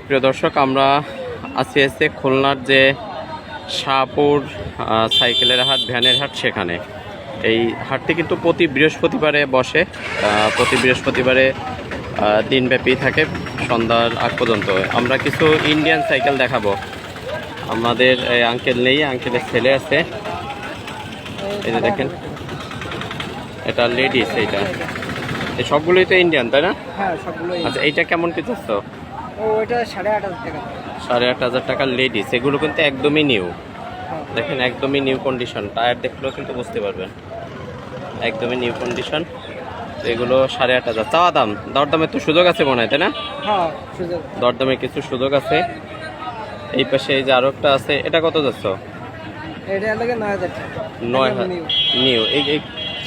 প্রিয় দর্শক, আমরা আছি খুলনার যে শাহপুর সাইকেলের হাট, ভ্যানের হাট, সেখানে। এই হাটটি কিন্তু প্রতি বৃহস্পতিবারে বসে। প্রতি বৃহস্পতিবারে দিনব্যাপী থাকে, সন্ধ্যার আগ পর্যন্ত। আমরা কিছু ইন্ডিয়ান সাইকেল দেখাবো। আমাদের আঙ্কেল নেই, আঙ্কেলের ছেলে আছে। এই যে দেখেন, এটা লেডিস। এইটা এই সবগুলোই তো ইন্ডিয়ান, তাই না? হ্যাঁ, সবগুলোই। আচ্ছা, এইটা কেমন কি চাচ্ছ? ওইটা 8,500 টাকা। 8,500 টাকা লেডিস। এগুলো কিন্তু একদমই নিউ। হ্যাঁ। দেখেন, একদমই নিউ কন্ডিশন। টায়ার দেখলেও কিন্তু বুঝতে পারবেন, একদমই নিউ কন্ডিশন। তো এগুলো 8,500 চাওয়া দাম। দরদামের তো সুযোগ আছে মনে হয়, তাই না? হ্যাঁ, সুযোগ। দরদামের কিছু সুযোগ আছে। এই পাশে এই যে আরো একটা আছে, এটা কত যাচ্ছ? এটা লাগে 9,000 টাকা। 9,000 নিউ। এই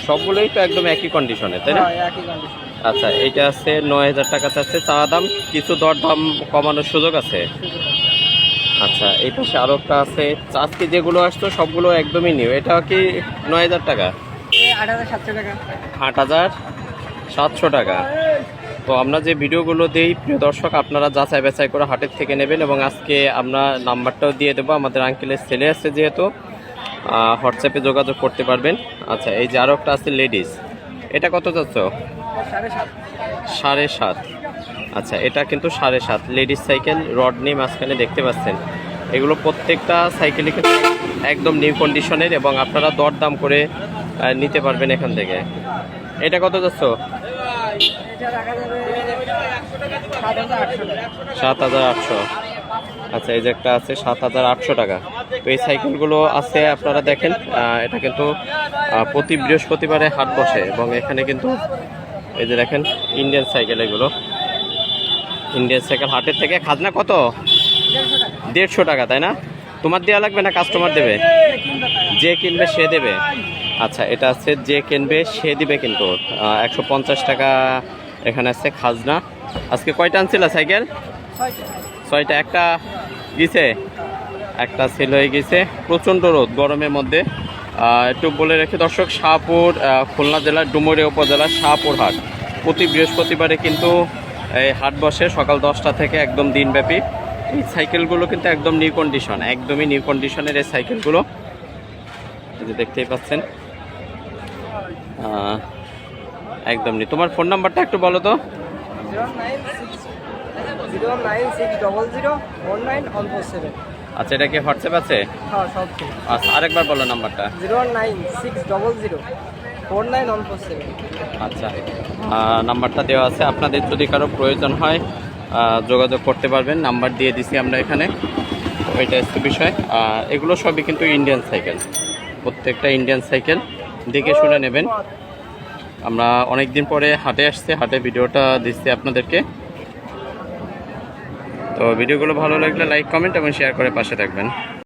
সবগুলোই তো একদম একই কন্ডিশনে, তাই না? হ্যাঁ, একই কন্ডিশন। আচ্ছা, এইটা আছে 9,000 টাকা চাচ্ছে চাওয়া দাম। কিছু দরদাম কমানোর সুযোগ আছে। আচ্ছা, এই পাশে আরো একটা আছে। আজকে যেগুলো আসতো সবগুলো একদমই নিউ। এটা কি 9,000 টাকা? 8,700 টাকা। 8,700 টাকা। তো আমরা যে ভিডিওগুলো দিই, প্রিয় দর্শক, আপনারা যাচাই বাছাই করে হাটের থেকে নেবেন। এবং আজকে আমরা নাম্বারটাও দিয়ে দেবো। আমাদের আঙ্কেলের ছেলে আছে যেহেতু, হোয়াটসঅ্যাপে যোগাযোগ করতে পারবেন। আচ্ছা, এই যে আরও একটা আছে লেডিস। এটা কত যাচ্ছ? 7,500। আচ্ছা, এটা কিন্তু 7,500 লেডিস সাইকেল। রড নেই মাঝখানে, দেখতে পাচ্ছেন। এগুলো প্রত্যেকটা সাইকেলই কিন্তু একদম নিউ কন্ডিশনের, এবং আপনারা দরদাম করে নিতে পারবেন এখান থেকে। এটা কত যাচ্ছ? 7,800। আচ্ছা, এই যে একটা আছে 7,800 টাকা। তো এই সাইকেলগুলো আছে, আপনারা দেখেন। এটা কিন্তু প্রতি বৃহস্পতিবারে হাট বসে, এবং এখানে কিন্তু এই যে দেখেন ইন্ডিয়ান সাইকেল। এগুলো ইন্ডিয়ান সাইকেল। হাটের থেকে খাজনা কত? 150 টাকা, তাই না? তোমার দেওয়া লাগবে না, কাস্টমার দেবে? যে কিনবে সে দেবে। আচ্ছা, এটা আছে যে কিনবে সে দিবে, কিন্তু 150 টাকা এখানে আছে খাজনা। আজকে কয়টা আনছিল সাইকেল? 6টা। একটা গেছে, একটা সেল হয়ে গেছে। প্রচণ্ড রোদ গরমের মধ্যে। একটু বলে রেখে দর্শক, শাহপুর, খুলনা জেলার ডুমুরিয়া উপজেলার শাহপুর হাট প্রতি বৃহস্পতিবারে কিন্তু এই হাট বসে সকাল 10টা থেকে একদম দিনব্যাপী। এই সাইকেলগুলো কিন্তু একদম নিউ কন্ডিশন, একদমই নিউ কন্ডিশনের এই সাইকেলগুলো। এই যে দেখতেই পাচ্ছেন, একদম নিউ। তোমার ফোন নাম্বারটা একটু বলো তো। 09600004947। আচ্ছা, এটা কি হোয়াটসঅ্যাপ আছে? হ্যাঁ, সব। আচ্ছা, আরেকবার বলো নাম্বারটা। 096004947। আচ্ছা, নাম্বারটা দেওয়া আছে। আপনাদের যদি কারো প্রয়োজন হয় যোগাযোগ করতে পারবেন। নাম্বার দিয়ে দিছি আমরা এখানে। ওইটা হচ্ছে বিষয়। এগুলো সবই কিন্তু ইন্ডিয়ান সাইকেল, প্রত্যেকটা ইন্ডিয়ান সাইকেল। দেখে শুনে নেবেন। আমরা অনেক দিন পরে হাটে আসছে, হাটে ভিডিওটা দিচ্ছি আপনাদেরকে। তো ভিডিওগুলো ভালো লাগলে লাইক, কমেন্ট এবং শেয়ার করে পাশে থাকবেন।